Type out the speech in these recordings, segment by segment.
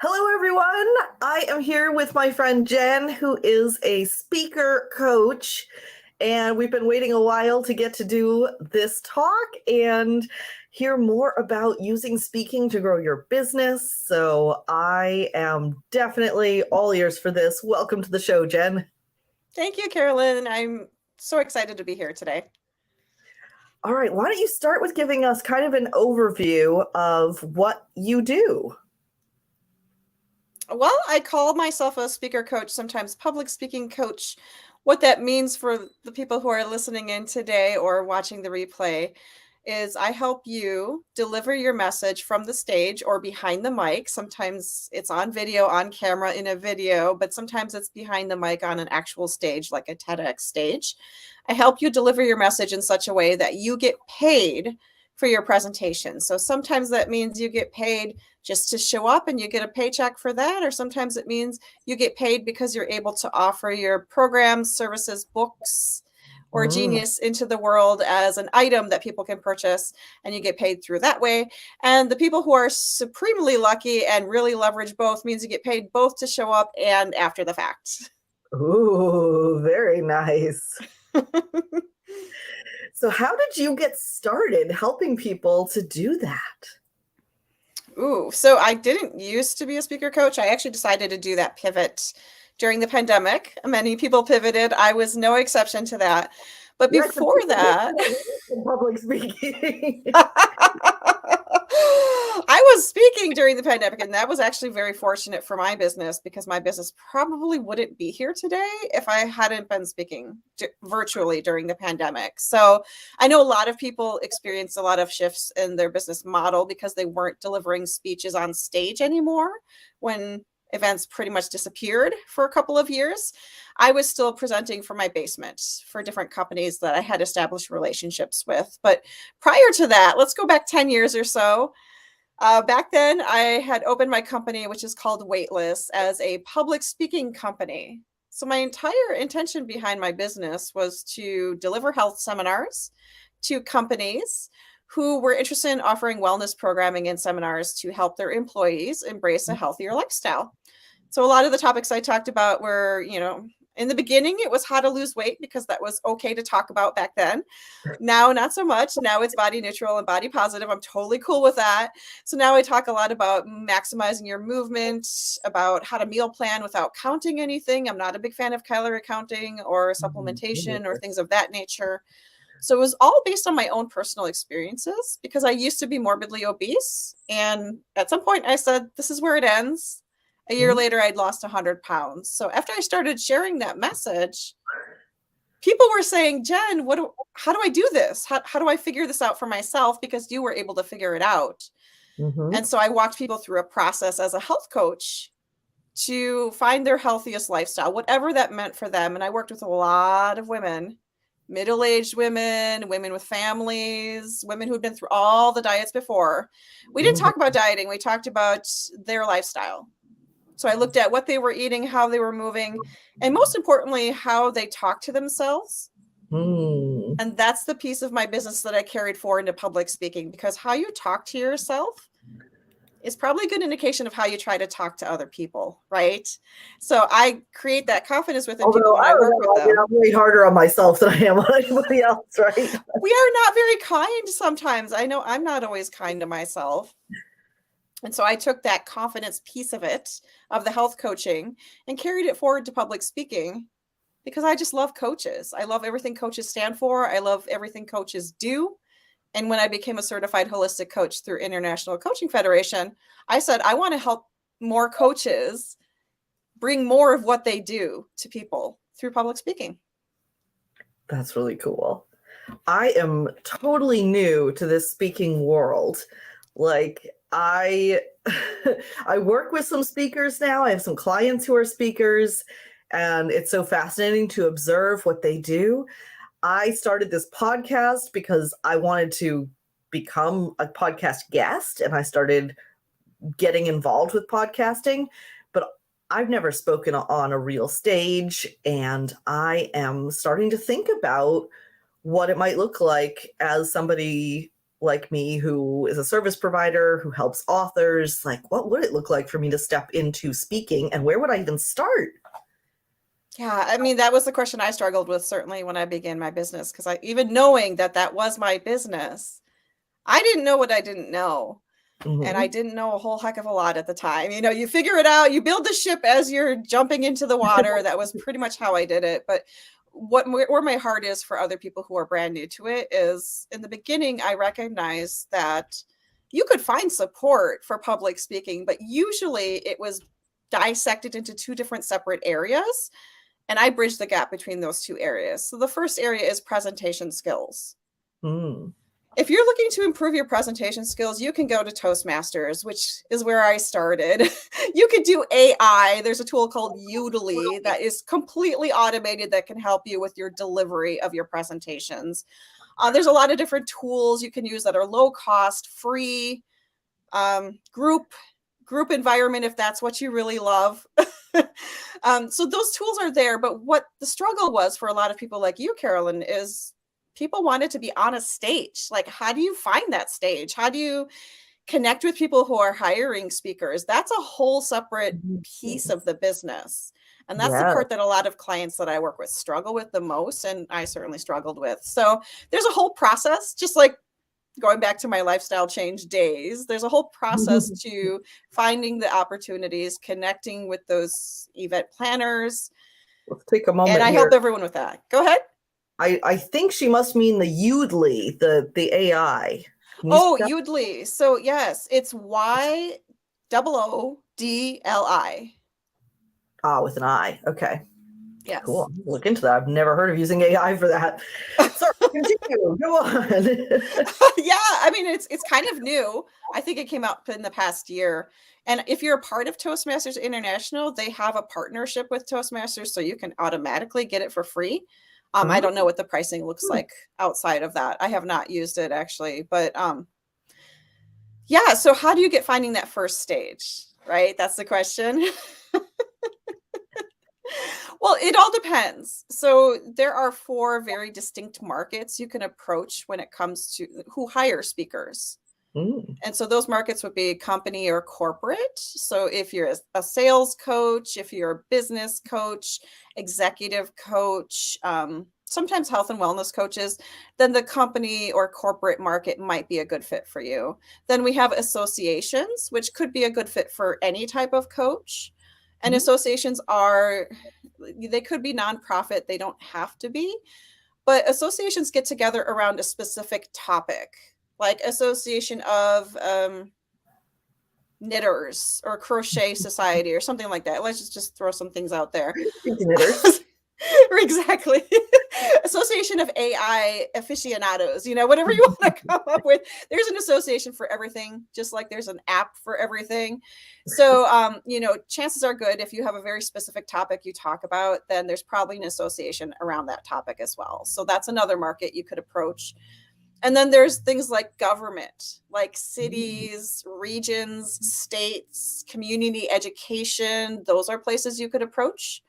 Hello, everyone. I am here with my friend Jen, who is a speaker coach. And we've been waiting a while to get to do this talk and hear more about using speaking to grow your business. So I am definitely all ears for this. Welcome to the show, Jen. Thank you, Carolyn. I'm so excited to be here today. All right, why don't you start with giving us kind of an overview of what you do? Well, I call myself a speaker coach, sometimes public speaking coach. What that means for the people who are listening in today or watching the replay is I help you deliver your message from the stage or behind the mic. Sometimes it's on video, on camera in a video, but sometimes it's behind the mic on an actual stage, like a TEDx stage. I help you deliver your message in such a way that you get paid for your presentation. So sometimes that means you get paid just to show up and you get a paycheck for that, or sometimes it means you get paid because you're able to offer your programs, services, books, or genius into the world as an item that people can purchase, and you get paid through that way. And the people who are supremely lucky and really leverage both means you get paid both to show up and after the fact. Ooh, very nice. So how did you get started helping people to do that? Ooh, so I didn't used to be a speaker coach. I actually decided to do that pivot during the pandemic. Many people pivoted. I was no exception to that. But Yeah, before that, in public speaking. I was speaking during the pandemic, and that was actually very fortunate for my business because my business probably wouldn't be here today if I hadn't been speaking virtually during the pandemic. So I know a lot of people experienced a lot of shifts in their business model because they weren't delivering speeches on stage anymore when events pretty much disappeared for a couple of years. I was still presenting from my basement for different companies that I had established relationships with. But prior to that, let's go back 10 years or so. Back then, I had opened my company, which is called Waitlist, as a public speaking company. So my entire intention behind my business was to deliver health seminars to companies who were interested in offering wellness programming and seminars to help their employees embrace a healthier lifestyle. So a lot of the topics I talked about were, in the beginning, it was how to lose weight because that was okay to talk about back then. Now, not so much. Now it's body neutral and body positive. I'm totally cool with that. So now I talk a lot about maximizing your movement, about how to meal plan without counting anything. I'm not a big fan of calorie counting or supplementation or things of that nature. So it was all based on my own personal experiences because I used to be morbidly obese. And at some point I said, this is where it ends. A year later, I'd lost 100 pounds. So after I started sharing that message, people were saying, Jen, how do I do this? How do I figure this out for myself? Because you were able to figure it out. And so I walked people through a process as a health coach to find their healthiest lifestyle, whatever that meant for them. And I worked with a lot of women, middle-aged women, women with families, women who'd been through all the diets before. We didn't talk about dieting. We talked about their lifestyle. So I looked at what they were eating, how they were moving, and most importantly, how they talked to themselves. And that's the piece of my business that I carried forward into public speaking, because how you talk to yourself is probably a good indication of how you try to talk to other people, right? So I create that confidence within people when I work with them. I'm way harder on myself than I am on anybody else, right? We are not very kind sometimes. I know I'm not always kind to myself. And so I took that confidence piece of it, of the health coaching, and carried it forward to public speaking because I just love coaches. I love everything coaches stand for. I love everything coaches do. And when I became a certified holistic coach through International Coaching Federation, I said, I want to help more coaches bring more of what they do to people through public speaking. That's really cool. I am totally new to this speaking world. Like I work with some speakers now. I have some clients who are speakers, and it's so fascinating to observe what they do. I started this podcast because I wanted to become a podcast guest, and I started getting involved with podcasting, but I've never spoken on a real stage, and I am starting to think about what it might look like as somebody like me who is a service provider who helps authors, like what would it look like for me to step into speaking and where would I even start? Yeah, I mean, that was the question I struggled with certainly when I began my business, because even knowing that that was my business, I didn't know what I didn't know. And I Mm-hmm. didn't know a whole heck of a lot at the time. You know, you figure it out, you build the ship as you're jumping into the water. That was pretty much how I did it. But where my heart is for other people who are brand new to it is, in the beginning, I recognized that you could find support for public speaking, but usually it was dissected into two different separate areas. And I bridge the gap between those two areas. So the first area is presentation skills. Mm. If you're looking to improve your presentation skills, you can go to Toastmasters, which is where I started. You could do AI. There's a tool called Udely that is completely automated that can help you with your delivery of your presentations. There's a lot of different tools you can use that are low cost, free, group environment if that's what you really love. So those tools are there, but what the struggle was for a lot of people like you, Carolyn, is people wanted to be on a stage. Like, how do you find that stage? How do you connect with people who are hiring speakers? That's a whole separate piece of the business. And that's the Yeah. part that a lot of clients that I work with struggle with the most. And I certainly struggled with. So there's a whole process, just like going back to my lifestyle change days, there's a whole process to finding the opportunities, connecting with those event planners. Let's take a And moment I here. help everyone with that. Go ahead. I think she must mean the Udely, the AI. Oh, Udely. So yes, it's YOODLI. Ah, with an I. Okay. Yes. Cool. Look into that. I've never heard of using AI for that. Sorry, continue. Go on. Yeah, I mean it's kind of new. I think it came out in the past year. And if you're a part of Toastmasters International, they have a partnership with Toastmasters, so you can automatically get it for free. I don't know what the pricing looks like outside of that. I have not used it actually, but yeah. So how do you get finding that first stage? Right? That's the question. Well, it all depends. So there are 4 very distinct markets you can approach when it comes to who hire speakers. And so those markets would be company or corporate. So if you're a sales coach, if you're a business coach, executive coach, sometimes health and wellness coaches, then the company or corporate market might be a good fit for you. Then we have associations, which could be a good fit for any type of coach. And associations they could be nonprofit, they don't have to be, but associations get together around a specific topic, like association of knitters or crochet society or something like that. Let's just throw some things out there. Knitters. Exactly. Association of AI aficionados, whatever you want to come up with. There's an association for everything, just like there's an app for everything. So, chances are good if you have a very specific topic you talk about, then there's probably an association around that topic as well. So that's another market you could approach. And then there's things like government, like cities, regions, states, community education. Those are places you could approach.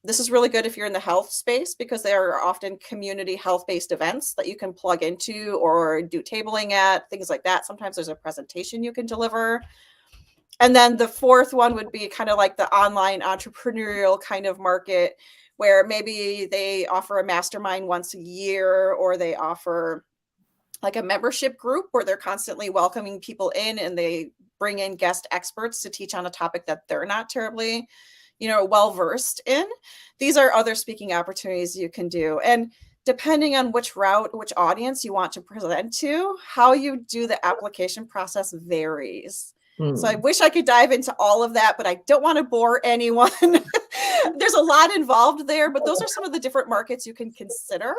This is really good if you're in the health space because there are often community health-based events that you can plug into or do tabling at, things like that. Sometimes there's a presentation you can deliver. And then the fourth one would be kind of like the online entrepreneurial kind of market where maybe they offer a mastermind once a year, or they offer like a membership group where they're constantly welcoming people in and they bring in guest experts to teach on a topic that they're not terribly well-versed in. These are other speaking opportunities you can do. And depending on which audience you want to present to, how you do the application process varies. So I wish I could dive into all of that, but I don't want to bore anyone. There's a lot involved there, but those are some of the different markets you can consider.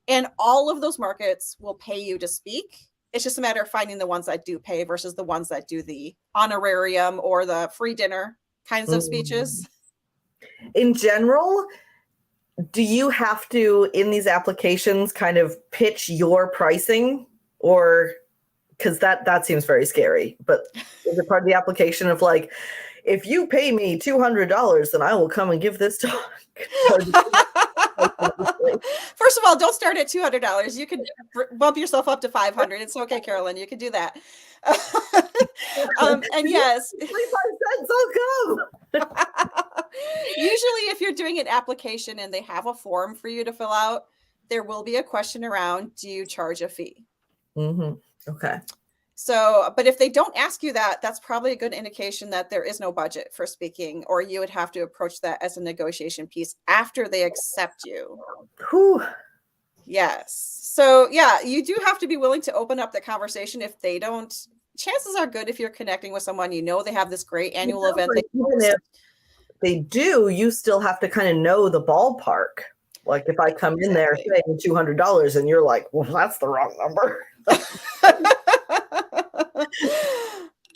And all of those markets will pay you to speak. It's just a matter of finding the ones that do pay versus the ones that do the honorarium or the free dinner kinds of speeches. In general, do you have to, in these applications, kind of pitch your pricing? Or, because that seems very scary, but is it part of the application of like, if you pay me $200, then I will come and give this talk? First of all, don't start at $200. You could bump yourself up to $500. It's okay, Carolyn. You can do that. And yes, 25 cents, I'll come. usually if you're doing an application and they have a form for you to fill out, there will be a question around, do you charge a fee? Mm-hmm. Okay. So, but if they don't ask you that, that's probably a good indication that there is no budget for speaking, or you would have to approach that as a negotiation piece after they accept you. Whew. Yes. So yeah, you do have to be willing to open up the conversation. If they don't, chances are good if you're connecting with someone, you know, they have this great annual event. Like even if they do, you still have to kind of know the ballpark. Like if I come in there saying $200 and you're like, well, that's the wrong number.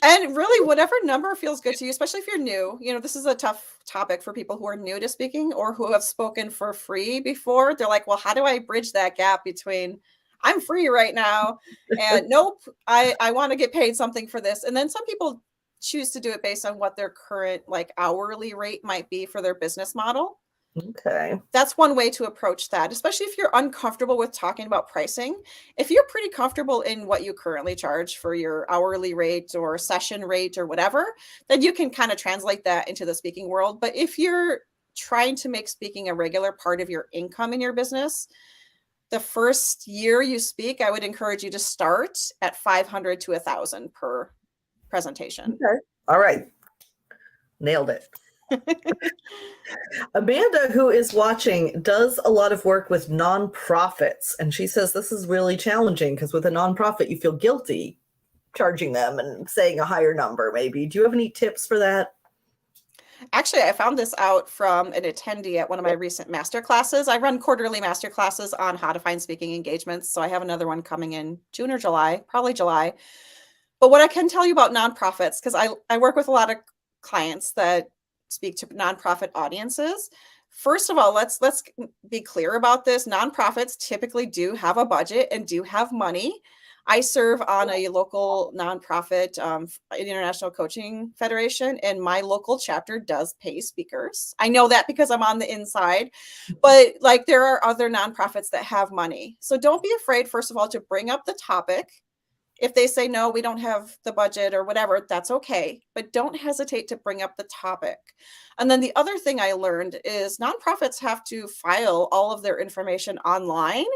And really, whatever number feels good to you, especially if you're new, you know, this is a tough topic for people who are new to speaking or who have spoken for free before. They're like, well, how do I bridge that gap between I'm free right now and nope, I want to get paid something for this. And then some people choose to do it based on what their current like hourly rate might be for their business model. Okay. That's one way to approach that, especially if you're uncomfortable with talking about pricing. If you're pretty comfortable in what you currently charge for your hourly rate or session rate or whatever, then you can kind of translate that into the speaking world. But if you're trying to make speaking a regular part of your income in your business, the first year you speak, I would encourage you to start at $500 to $1,000 per presentation. Okay. All right. Nailed it. Amanda, who is watching, does a lot of work with nonprofits. And she says this is really challenging because with a nonprofit, you feel guilty charging them and saying a higher number, maybe. Do you have any tips for that? Actually, I found this out from an attendee at one of my recent master classes. I run quarterly master classes on how to find speaking engagements. So I have another one coming in June or July, probably July. But what I can tell you about nonprofits, because I work with a lot of clients that speak to nonprofit audiences. First of all, let's be clear about this. Nonprofits typically do have a budget and do have money. I serve on a local nonprofit, International Coaching Federation, and my local chapter does pay speakers. I know that because I'm on the inside, but like there are other nonprofits that have money. So don't be afraid, first of all, to bring up the topic. If they say, no, we don't have the budget or whatever, that's okay. But don't hesitate to bring up the topic. And then the other thing I learned is nonprofits have to file all of their information online,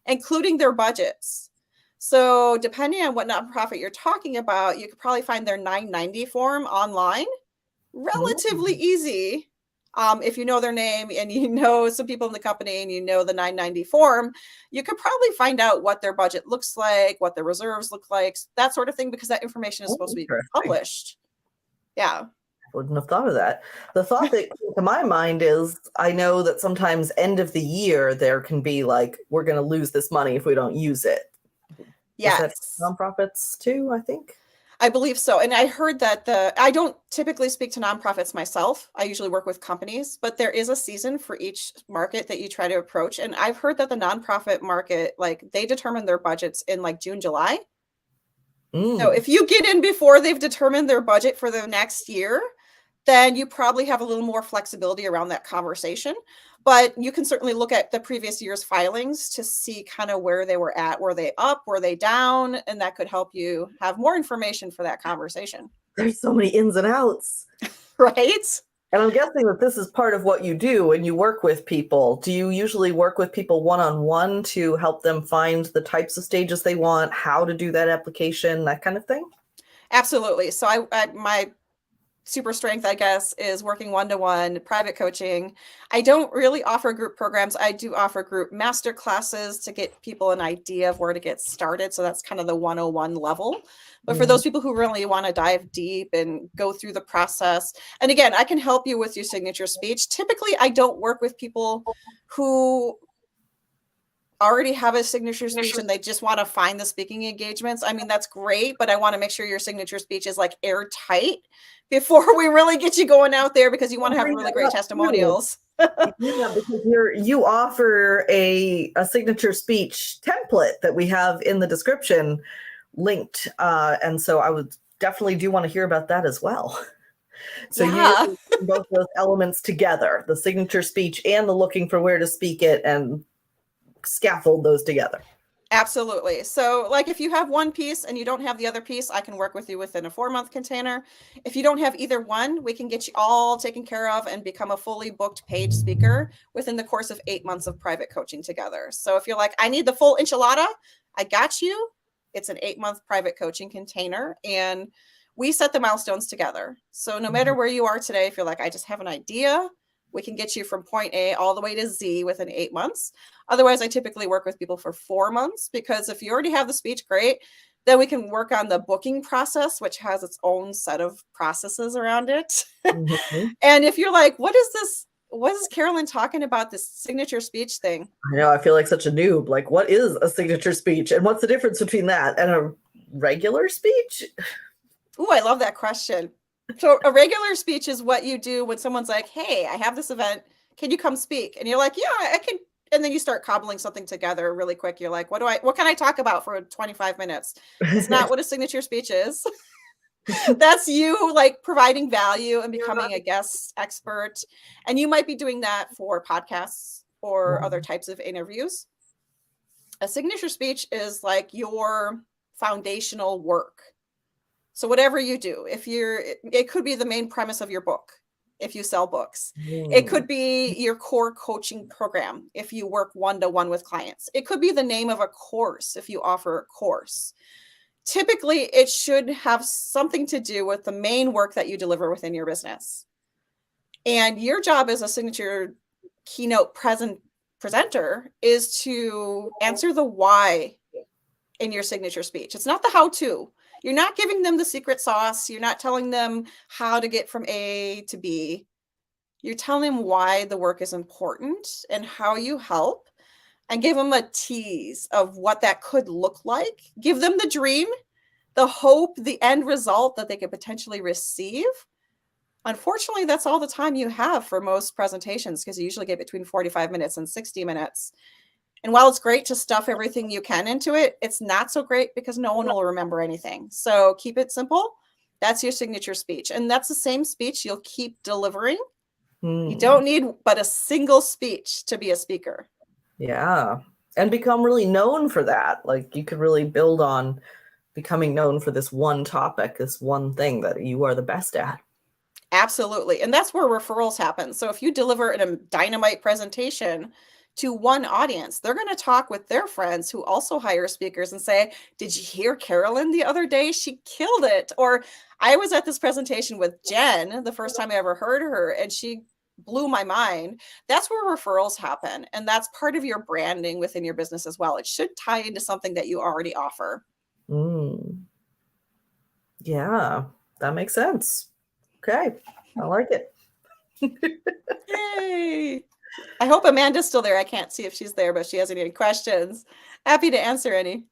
including their budgets. So depending on what nonprofit you're talking about, you could probably find their 990 form online. Relatively easy. If you know their name and you know some people in the company and you know the 990 form, you could probably find out what their budget looks like, what their reserves look like, that sort of thing, because that information is supposed to be published. Yeah. I wouldn't have thought of that. The thought that came to my mind is I know that sometimes end of the year there can be like, we're going to lose this money if we don't use it. Yes. Nonprofits too, I think. I believe so. And I heard that I don't typically speak to nonprofits myself. I usually work with companies, but there is a season for each market that you try to approach. And I've heard that the nonprofit market, like they determine their budgets in like June, July. So if you get in before they've determined their budget for the next year, then you probably have a little more flexibility around that conversation. But you can certainly look at the previous year's filings to see kind of where they were at. Were they up? Were they down? And that could help you have more information for that conversation. There's so many ins and outs. Right? And I'm guessing that this is part of what you do when you work with people. Do you usually work with people one-on-one to help them find the types of stages they want, how to do that application, that kind of thing? Absolutely. So my super strength, I guess, is working one-to-one private coaching. I don't really offer group programs. I do offer group master classes to get people an idea of where to get started. So that's kind of the 101 level. But for those people who really want to dive deep and go through the process, and again, I can help you with your signature speech. Typically, I don't work with people who already have a signature speech and they just want to find the speaking engagements. I mean, that's great, but I want to make sure your signature speech is like airtight before we really get you going out there, because you want to have really great testimonials. Yeah, because you offer a signature speech template that we have in the description linked. And so I would definitely do want to hear about that as well. So you're Yeah. doing both those elements together, the signature speech and the looking for where to speak it, and scaffold those together. Absolutely. So, like, if you have one piece and you don't have the other piece, I can work with you within a 4-month container. If you don't have either one, we can get you all taken care of and become a fully booked paid speaker within the course of 8 months of private coaching together. So, if you're like, I need the full enchilada, I got you. It's an 8-month private coaching container, and we set the milestones together. So, no matter where you are today, if you're like, I just have an idea, we can get you from point A all the way to Z within 8 months. Otherwise, I typically work with people for 4 months, because if you already have the speech, great. Then we can work on the booking process, which has its own set of processes around it. Mm-hmm. And if you're like, what is this? What is Carolyn talking about, this signature speech thing? I know, I feel like such a noob. Like, what is a signature speech? And what's the difference between that and a regular speech? Ooh, I love that question. So a regular speech is what you do when someone's like, hey, I have this event. Can you come speak? And you're like, yeah, I can. And then you start cobbling something together really quick. You're like, what can I talk about for 25 minutes? That's not what a signature speech is. That's you like providing value and becoming a guest expert. And you might be doing that for podcasts or other types of interviews. A signature speech is like your foundational work. So whatever you do, it could be the main premise of your book if you sell books. It could be your core coaching program if you work one-to-one with clients. It could be the name of a course if you offer a course. Typically, it should have something to do with the main work that you deliver within your business. And your job as a signature keynote presenter is to answer the why in your signature speech. It's not the how-to. You're not giving them the secret sauce. You're not telling them how to get from A to B. You're telling them why the work is important and how you help, and give them a tease of what that could look like. Give them the dream, the hope, the end result that they could potentially receive. Unfortunately, that's all the time you have for most presentations, because you usually get between 45 minutes and 60 minutes. And while it's great to stuff everything you can into it, it's not so great because no one will remember anything. So keep it simple. That's your signature speech. And that's the same speech you'll keep delivering. You don't need but a single speech to be a speaker. Yeah. And become really known for that. Like, you could really build on becoming known for this one topic, this one thing that you are the best at. Absolutely. And that's where referrals happen. So if you deliver a dynamite presentation to one audience, they're going to talk with their friends who also hire speakers and say, did you hear Carolyn the other day? She killed it. Or I was at this presentation with Jenn the first time I ever heard her, and she blew my mind. That's where referrals happen. And that's part of your branding within your business as well. It should tie into something that you already offer. Yeah, that makes sense. Okay, I like it. Yay. I hope Amanda's still there. I can't see if she's there, but she has any questions. Happy to answer any.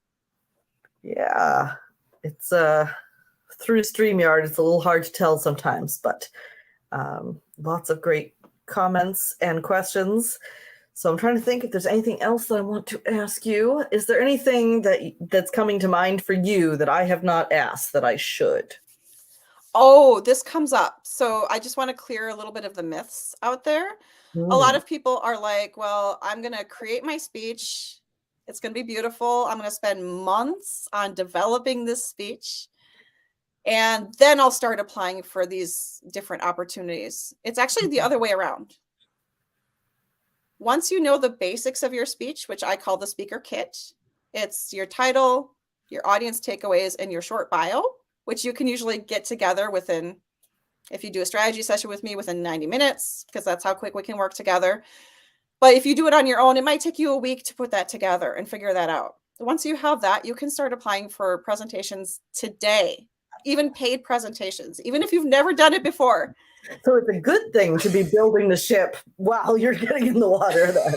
Yeah, it's through StreamYard, it's a little hard to tell sometimes, but lots of great comments and questions. So I'm trying to think if there's anything else that I want to ask you. Is there anything that's coming to mind for you that I have not asked that I should? Oh, this comes up. So I just want to clear a little bit of the myths out there. A lot of people are like, well, I'm going to create my speech. It's going to be beautiful. I'm going to spend months on developing this speech, and then I'll start applying for these different opportunities. It's actually the other way around. Once you know the basics of your speech, which I call the speaker kit, it's your title, your audience takeaways, and your short bio, which you can usually get together within, if you do a strategy session with me, within 90 minutes, because that's how quick we can work together. But if you do it on your own, it might take you a week to put that together and figure that out. Once you have that, you can start applying for presentations today, even paid presentations, even if you've never done it before. So it's a good thing to be building the ship while you're getting in the water then.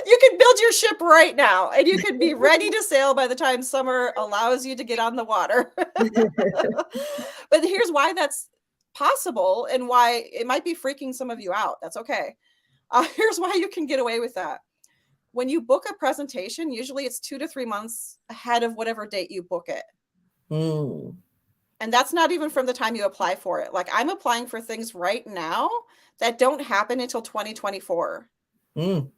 You can build your ship right now, and you can be ready to sail by the time summer allows you to get on the water. But here's why that's possible and why it might be freaking some of you out. That's okay. Here's why you can get away with that. When you book a presentation, usually it's 2 to 3 months ahead of whatever date you book it. And that's not even from the time you apply for it. Like I'm applying for things right now that don't happen until 2024. Mm.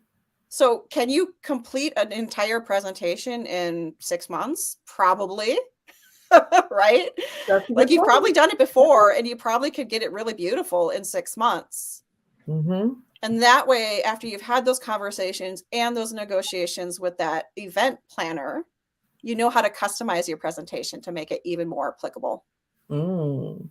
So can you complete an entire presentation in 6 months? Probably. Right? That's a Like good you've point. probably done it before and you probably could get it really beautiful in 6 months. Mm-hmm. And that way, after you've had those conversations and those negotiations with that event planner, you know how to customize your presentation to make it even more applicable. Mm.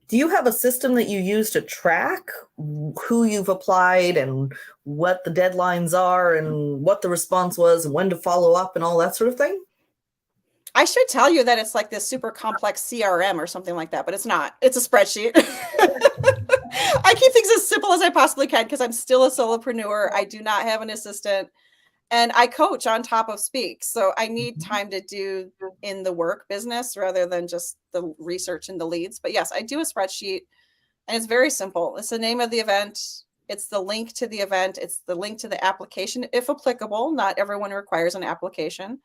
Do you have a system that you use to track who you've applied and what the deadlines are and what the response was and when to follow up and all that sort of thing? I should tell you that it's like this super complex CRM or something like that, but it's not. It's a spreadsheet. I keep things as simple as I possibly can because I'm still a solopreneur. I do not have an assistant and I coach on top of speak. So I need time to do in the work business rather than just the research and the leads. But yes, I do a spreadsheet and it's very simple. It's the name of the event. It's the link to the event. It's the link to the application, if applicable. Not everyone requires an application.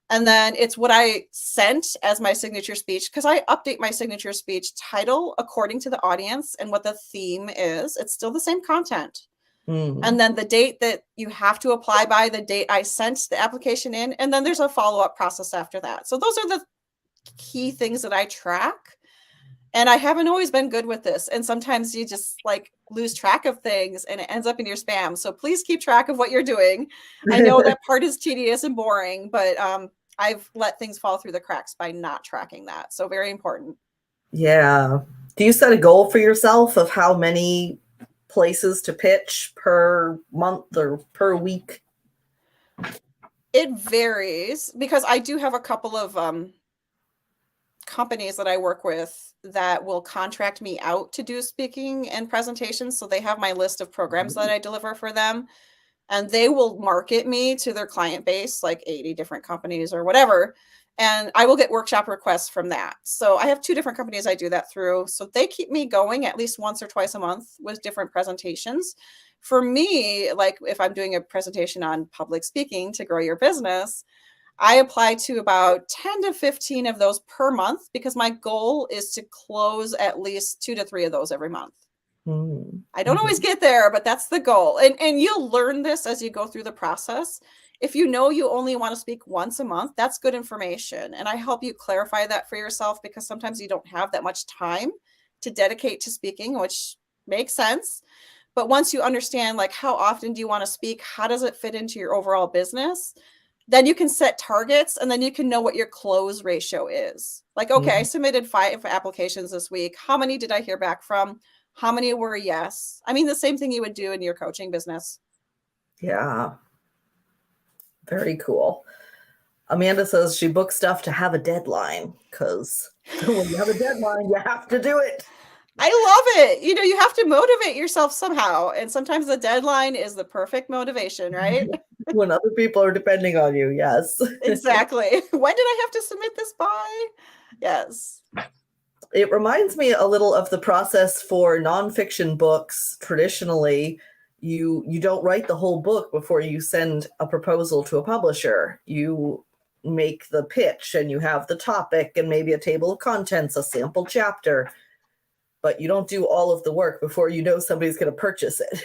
And then it's what I sent as my signature speech because I update my signature speech title according to the audience and what the theme is. It's still the same content. And then the date that you have to apply by, the date I sent the application in, and then there's a follow-up process after that. So those are the key things that I track. And I haven't always been good with this. And sometimes you just like lose track of things and it ends up in your spam. So please keep track of what you're doing. I know that part is tedious and boring, but I've let things fall through the cracks by not tracking that. So very important. Yeah. Do you set a goal for yourself of how many places to pitch per month or per week? It varies because I do have a couple of companies that I work with that will contract me out to do speaking and presentations. So they have my list of programs that I deliver for them and they will market me to their client base, like 80 different companies or whatever. And I will get workshop requests from that. So I have 2 different companies I do that through. So they keep me going at least once or twice a month with different presentations. For me, like if I'm doing a presentation on public speaking to grow your business, I apply to about 10 to 15 of those per month because my goal is to close at least 2 to 3 of those every month. I don't always get there, but that's the goal. And you'll learn this as you go through the process. If you know you only want to speak once a month, that's good information. And I help you clarify that for yourself because sometimes you don't have that much time to dedicate to speaking, which makes sense. But once you understand like how often do you want to speak, how does it fit into your overall business? Then you can set targets and then you can know what your close ratio is. Like, okay, I submitted 5 applications this week. How many did I hear back from? How many were a yes? I mean, the same thing you would do in your coaching business. Yeah. Very cool. Amanda says she books stuff to have a deadline because when you have a deadline, you have to do it. I love it. You know, you have to motivate yourself somehow. And sometimes the deadline is the perfect motivation, right? When other people are depending on you, yes. Exactly. When did I have to submit this by? Yes. It reminds me a little of the process for nonfiction books. Traditionally, you don't write the whole book before you send a proposal to a publisher. You make the pitch and you have the topic and maybe a table of contents, a sample chapter, but you don't do all of the work before you know somebody's going to purchase it.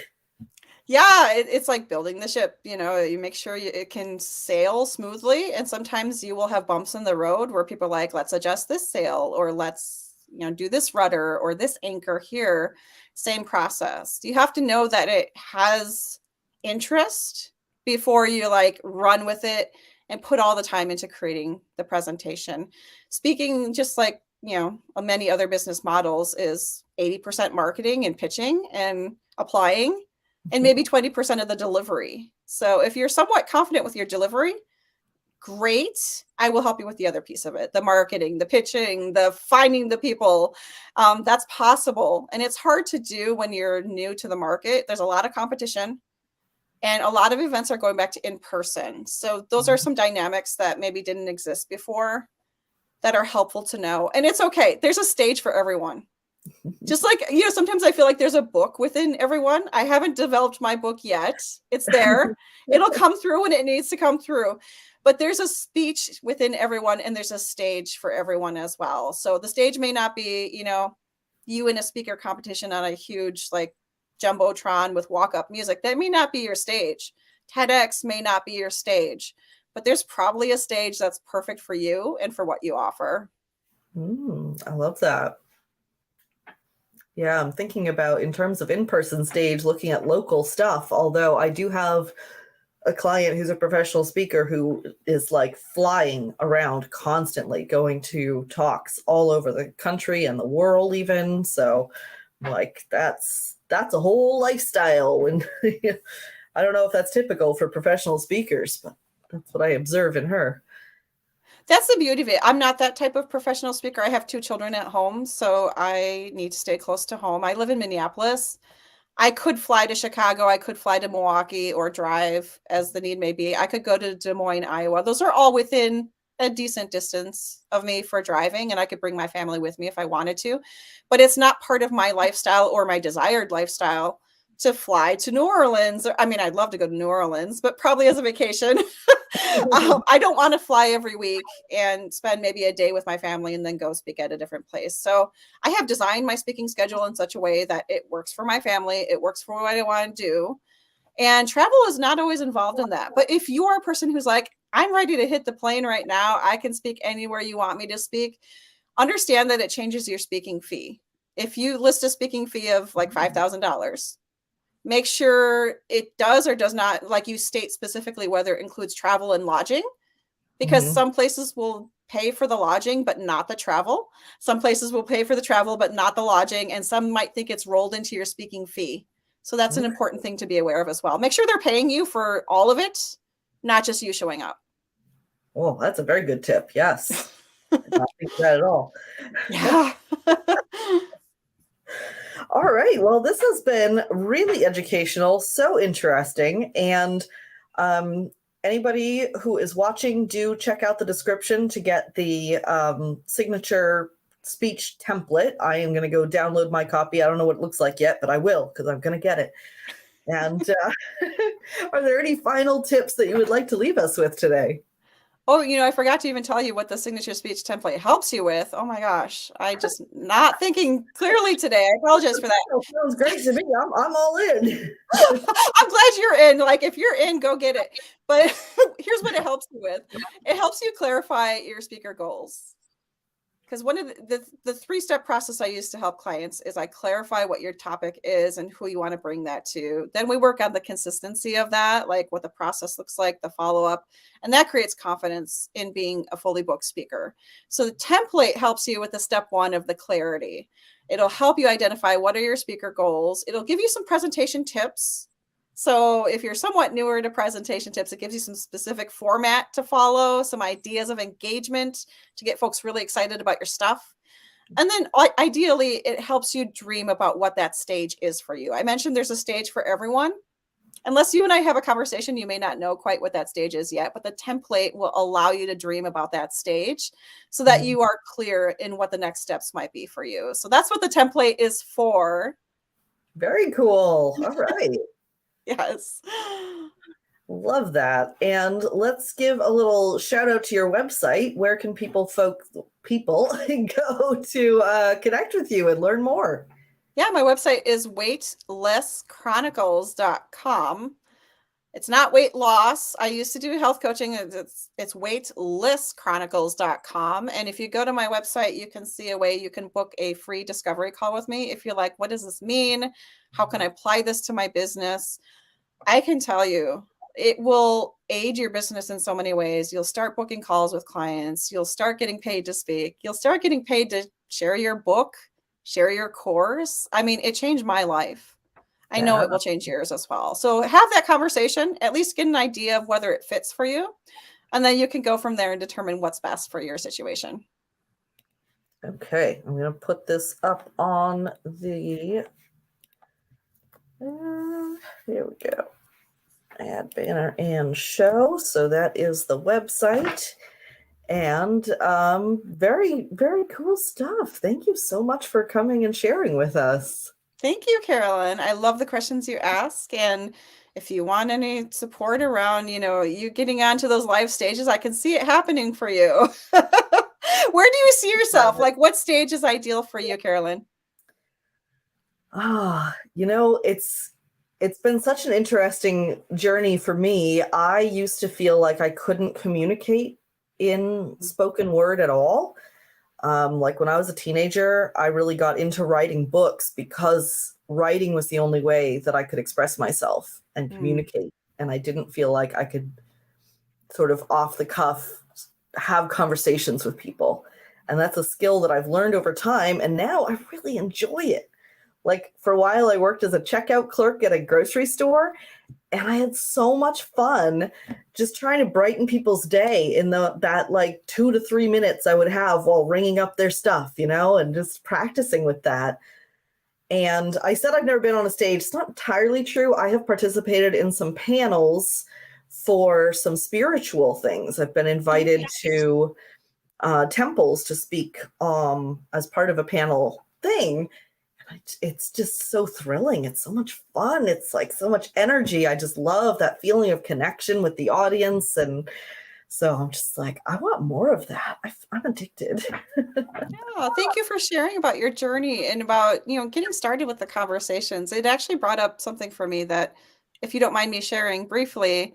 Yeah, it's like building the ship. You know, you make sure it can sail smoothly. And sometimes you will have bumps in the road where people are like, let's adjust this sail or let's, do this rudder or this anchor here. Same process. You have to know that it has interest before you like run with it and put all the time into creating the presentation. Speaking, just like, many other business models, is 80% marketing and pitching and applying, and maybe 20% of the delivery. So if you're somewhat confident with your delivery, great. I will help you with the other piece of it, the marketing, the pitching, the finding the people. That's possible. And it's hard to do when you're new to the market. There's a lot of competition and a lot of events are going back to in person. So those are some dynamics that maybe didn't exist before that are helpful to know. And it's okay. There's a stage for everyone. Just like, sometimes I feel like there's a book within everyone. I haven't developed my book yet. It's there. It'll come through when it needs to come through. But there's a speech within everyone, and there's a stage for everyone as well. So the stage may not be, you in a speaker competition on a huge like jumbotron with walk-up music. That may not be your stage. TEDx may not be your stage, but there's probably a stage that's perfect for you and for what you offer. I love that. Yeah, I'm thinking about, in terms of in-person stage, looking at local stuff, although I do have a client who's a professional speaker who is like flying around constantly, going to talks all over the country and the world even. So like that's a whole lifestyle. And I don't know if that's typical for professional speakers, but that's what I observe in her. That's the beauty of it. I'm not that type of professional speaker. I have 2 children at home, so I need to stay close to home. I live in Minneapolis. I could fly to Chicago. I could fly to Milwaukee or drive as the need may be. I could go to Des Moines, Iowa. Those are all within a decent distance of me for driving, and I could bring my family with me if I wanted to. But it's not part of my lifestyle or my desired lifestyle to fly to New Orleans. I mean, I'd love to go to New Orleans, but probably as a vacation. I don't want to fly every week and spend maybe a day with my family and then go speak at a different place. So I have designed my speaking schedule in such a way that it works for my family. It works for what I want to do. And travel is not always involved in that. But if you are a person who's like, I'm ready to hit the plane right now, I can speak anywhere you want me to speak, understand that it changes your speaking fee. If you list a speaking fee of like $5,000, make sure it does or does not, like you state specifically whether it includes travel and lodging, because some places will pay for the lodging but not the travel. Some places will pay for the travel but not the lodging, and some might think it's rolled into your speaking fee. So that's an important thing to be aware of as well. Make sure they're paying you for all of it, not just you showing up. Oh, that's a very good tip. Yes. I did not think of that at all. Yeah. All right. Well, this has been really educational, so interesting. And anybody who is watching, do check out the description to get the signature speech template. I am going to go download my copy. I don't know what it looks like yet, but I will, because I'm going to get it. And are there any final tips that you would like to leave us with today? Oh, I forgot to even tell you what the signature speech template helps you with. Oh my gosh. I just not thinking clearly today. I apologize for that. That sounds great to me. I'm all in. I'm glad you're in. Like, if you're in, go get it. But here's what it helps you with. It helps you clarify your speaker goals. Because one of the 3-step process I use to help clients is I clarify what your topic is and who you want to bring that to. Then we work on the consistency of that, like what the process looks like, the follow-up, and that creates confidence in being a fully booked speaker. So the template helps you with the step 1 of the clarity. It'll help you identify what are your speaker goals. It'll give you some presentation tips. So if you're somewhat newer to presentation tips, it gives you some specific format to follow, some ideas of engagement to get folks really excited about your stuff. And then ideally, it helps you dream about what that stage is for you. I mentioned there's a stage for everyone. Unless you and I have a conversation, you may not know quite what that stage is yet, but the template will allow you to dream about that stage so that you are clear in what the next steps might be for you. So that's what the template is for. Very cool. All right. Yes. Love that. And let's give a little shout out to your website. Where can people go to connect with you and learn more? Yeah, my website is weightlesschronicles.com. It's not weight loss. I used to do health coaching. It's weightlesschronicles.com. And if you go to my website, you can see a way you can book a free discovery call with me. If you're like, what does this mean? How can I apply this to my business? I can tell you, it will aid your business in so many ways. You'll start booking calls with clients. You'll start getting paid to speak. You'll start getting paid to share your book, share your course. I mean, it changed my life. I know it will change yours as well. So have that conversation, at least get an idea of whether it fits for you. And then you can go from there and determine what's best for your situation. Okay, I'm going to put this up on the, here we go, add banner and show. So that is the website. And very, very cool stuff. Thank you so much for coming and sharing with us. Thank you, Carolyn. I love the questions you ask. And if you want any support around, you getting onto those live stages, I can see it happening for you. Where do you see yourself? Like, what stage is ideal for you, Carolyn? It's been such an interesting journey for me. I used to feel like I couldn't communicate in spoken word at all. Like when I was a teenager, I really got into writing books because writing was the only way that I could express myself and communicate. And I didn't feel like I could sort of off the cuff have conversations with people. And that's a skill that I've learned over time. And now I really enjoy it. Like for a while, I worked as a checkout clerk at a grocery store, and I had so much fun just trying to brighten people's day in that like 2 to 3 minutes I would have while ringing up their stuff, and just practicing with that. And I said I've never been on a stage. It's not entirely true. I have participated in some panels for some spiritual things. I've been invited to temples to speak as part of a panel thing. It's just so thrilling. It's so much fun. It's like so much energy. I just love that feeling of connection with the audience. And so I'm just like, I want more of that. I'm addicted. Yeah, thank you for sharing about your journey and about, getting started with the conversations. It actually brought up something for me that, if you don't mind me sharing briefly,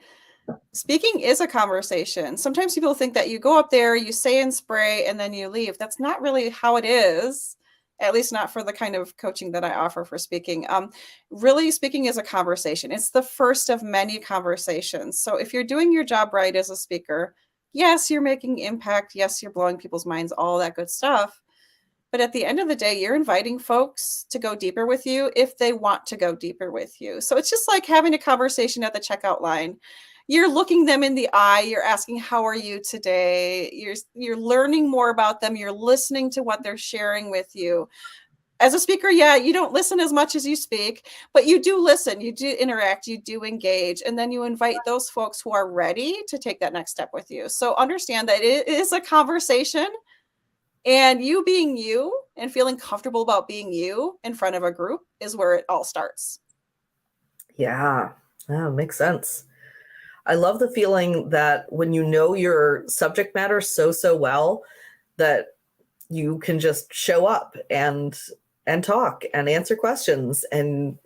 speaking is a conversation. Sometimes people think that you go up there, you say and spray, and then you leave. That's not really how it is, at least not for the kind of coaching that I offer for speaking. Really, speaking is a conversation. It's the first of many conversations. So if you're doing your job right as a speaker, yes, you're making impact. Yes, you're blowing people's minds, all that good stuff. But at the end of the day, you're inviting folks to go deeper with you if they want to go deeper with you. So it's just like having a conversation at the checkout line. You're looking them in the eye. You're asking, how are you today? You're learning more about them. You're listening to what they're sharing with you. As a speaker, yeah, you don't listen as much as you speak, but you do listen, you do interact, you do engage, and then you invite those folks who are ready to take that next step with you. So understand that it is a conversation, and you being you and feeling comfortable about being you in front of a group is where it all starts. Yeah, makes sense. I love the feeling that when you know your subject matter so well, that you can just show up and talk and answer questions, and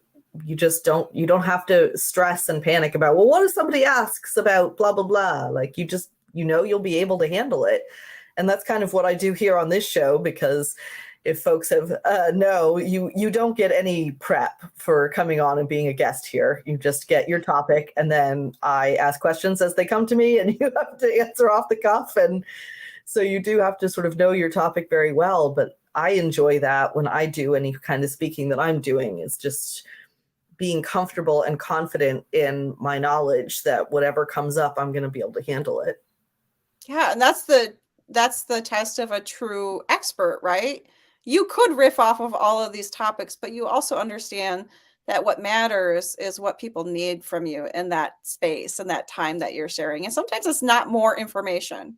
you don't have to stress and panic about, well, what if somebody asks about blah blah blah. Like you'll be able to handle it. And that's kind of what I do here on this show, because if folks have you don't get any prep for coming on and being a guest here. You just get your topic, and then I ask questions as they come to me, and you have to answer off the cuff. And so you do have to sort of know your topic very well. But I enjoy that when I do any kind of speaking that I'm doing, is just being comfortable and confident in my knowledge that whatever comes up, I'm going to be able to handle it. Yeah, and that's the test of a true expert, right? You could riff off of all of these topics, but you also understand that what matters is what people need from you in that space and that time that you're sharing. And sometimes it's not more information,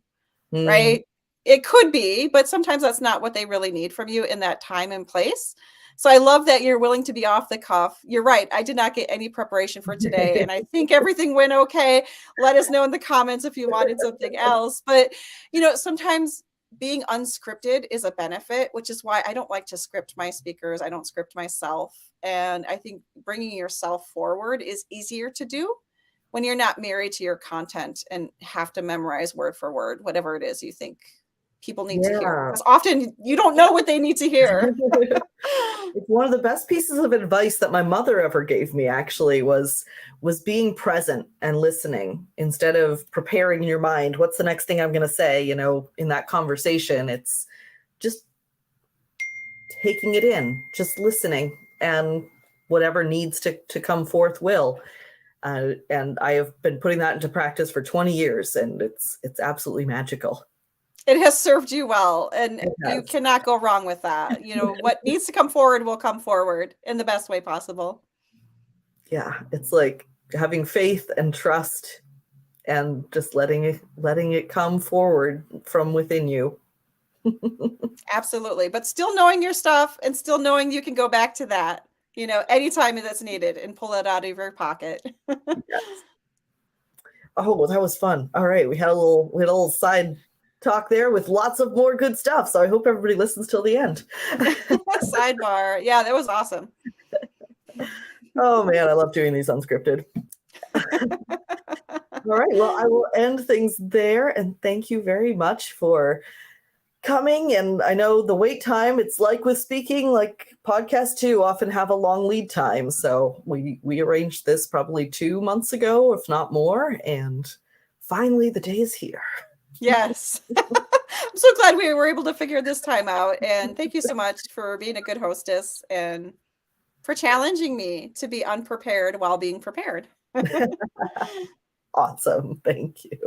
right? It could be, but sometimes that's not what they really need from you in that time and place. So I love that you're willing to be off the cuff. You're right. I did not get any preparation for today, and I think everything went okay. Let us know in the comments if you wanted something else. But, sometimes being unscripted is a benefit, which is why I don't like to script my speakers. I don't script myself. And I think bringing yourself forward is easier to do when you're not married to your content and have to memorize word for word, whatever it is you think people need to hear. Because often you don't know what they need to hear. It's one of the best pieces of advice that my mother ever gave me, actually, was being present and listening instead of preparing in your mind, what's the next thing I'm going to say, in that conversation. It's just taking it in, just listening, and whatever needs to come forth will. And I have been putting that into practice for 20 years, and it's absolutely magical. It has served you well, and you cannot go wrong with that. What needs to come forward will come forward in the best way possible. Yeah, it's like having faith and trust and just letting it come forward from within you. Absolutely. But still knowing your stuff and still knowing you can go back to that anytime that's needed and pull it out of your pocket. Yes. Oh, well, that was fun. All right, we had a little side talk there with lots of more good stuff. So I hope everybody listens till the end. Sidebar. Yeah, that was awesome. Oh man, I love doing these unscripted. All right, well, I will end things there, and thank you very much for coming. And I know the wait time, it's like with speaking, like podcasts too often have a long lead time. So we arranged this probably 2 months ago, if not more, and finally the day is here. Yes. I'm so glad we were able to figure this time out. And thank you so much for being a good hostess and for challenging me to be unprepared while being prepared. Awesome. Thank you.